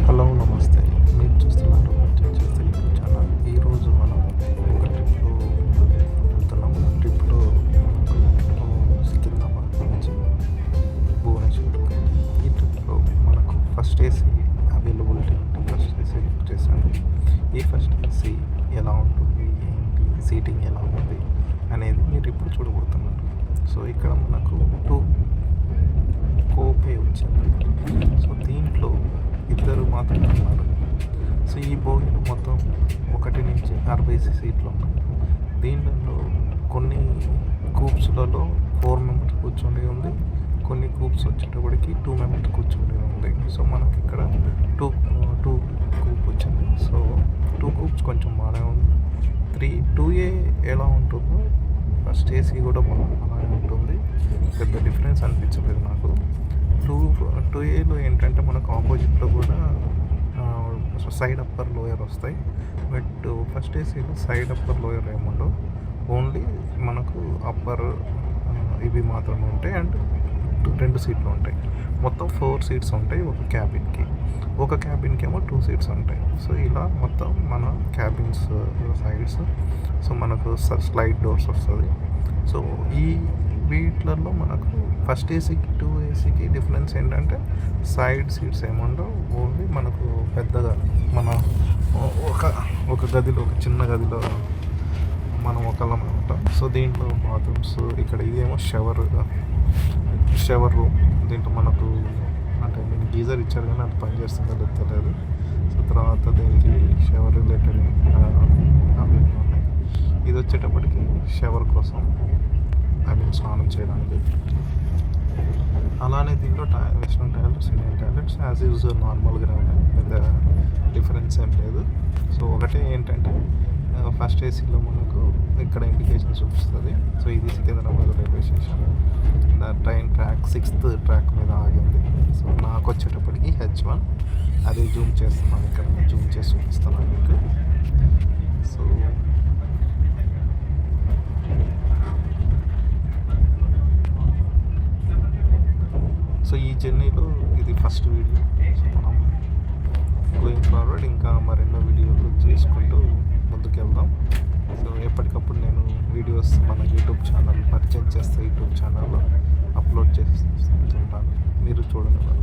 Hello నమస్తే. మీరు చూస్తున్నారు పర్చేజ్ చేస్తే యూట్యూబ్ ఛానల్. ఈరోజు మనం ఒక ట్రిప్లో వెళ్తున్నాము. ట్రిప్లో సికింద్రాబాద్ నుంచి భువనేశ్వర్కి. ఈ ట్రిప్లో మనకు ఫస్ట్ ఏసీ అవైలబిలిటీ ఉంటే ఫస్ట్ ఏసీ బుక్ చేశాను. ఈ ఫస్ట్ ఏసీ ఎలా ఉంటుంది, ఏంటి, సీటింగ్ ఎలా ఉంది అనేది మీరు ఇప్పుడు చూడబోతున్నారు. సో ఇక్కడ మనకు 2 కోపే వచ్చింది. సో దీంట్లో ఇద్దరు మాత్రమే ఉన్నారు. సో ఈ బోగిలో మొత్తం 1 నుంచి 60 సీట్లు ఉన్నాయి. దీంట్లో కొన్ని కూప్స్లలో 4 మెంబర్స్ కూర్చొని ఉంది, కొన్ని కూప్స్ వచ్చేటప్పటికి 2 మెంబర్స్ కూర్చొని ఉంది. సో మనకి ఇక్కడ టూ కూప్ వచ్చింది. సో 2 కూప్స్ కొంచెం బాగానే ఉంది. 2A ఎలా ఉంటుందో ఫస్ట్ ఏసీ కూడా అలానే ఉంటుంది. పెద్ద డిఫరెన్స్ అనిపించలేదు నాకు. 2Aలో ఏంటంటే మనకు ఆపోజిట్లో కూడా సైడ్ అప్పర్ లోయర్ వస్తాయి. బట్ ఫస్ట్ ఏసీలో సైడ్ అప్పర్ లోయర్ ఏముండవు, ఓన్లీ మనకు అప్పర్ ఇవి మాత్రమే ఉంటాయి. అండ్ 2 సీట్లు ఉంటాయి. మొత్తం 4 సీట్స్ ఉంటాయి ఒక క్యాబిన్కి ఏమో 2 సీట్స్ ఉంటాయి. సో ఇలా మొత్తం మన క్యాబిన్స్ సైడ్స్, సో మనకు స్లైడ్ డోర్స్ వస్తుంది. సో ఈ వీటిలలో మనకు ఫస్ట్ ఏసీకి 2 ఏసీకి డిఫరెన్స్ ఏంటంటే సైడ్ సీట్స్ ఏముండవు, ఓన్లీ మనకు పెద్దగా మన ఒక గదిలో, ఒక చిన్న గదిలో మనం ఒకళ్ళం ఉంటాం. సో దీంట్లో బాత్రూమ్స్, ఇక్కడ ఇదేమో షవర్ రూమ్. దీంట్లో మనకు అంటే నేను గీజర్ ఇచ్చారు కానీ అది పనిచేస్తుందో తెలియదు. సో తర్వాత దీనికి షవర్ రిలేటెడ్ అవి ఉన్నాయి. ఇది వచ్చేటప్పటికి షవర్ కోసం, స్నానం చేయడానికి. అలానే దీంట్లో western toilets, Indian toilets as usual నార్మల్గానే ఉన్నాయి. పెద్ద డిఫరెన్స్ ఏం లేదు. సో ఒకటే ఏంటంటే ఫస్ట్ ఏసీలో మనకు ఇక్కడ ఇండికేషన్ చూపిస్తుంది. సో ఇది Secunderabad railway station. Train track 6th track మీద ఆగింది. సో నాకు వచ్చేటప్పటికి H1 అది జూమ్ చేస్తున్నాను, ఇక్కడ జూమ్ చేసి చూపిస్తున్నాను మీకు. సో ఈ జర్నీలో ఇది ఫస్ట్ వీడియో. సో మనం గోయింగ్ ఫార్వర్డ్ ఇంకా మరెన్నో వీడియోలు చేసుకుంటూ ముందుకు వెళ్దాం. సో ఎప్పటికప్పుడు నేను వీడియోస్ మన యూట్యూబ్ ఛానల్ పర్చేజ్ చేస్తే యూట్యూబ్ ఛానల్లో అప్లోడ్ చేస్తుంటాను, మీరు చూడగలరు.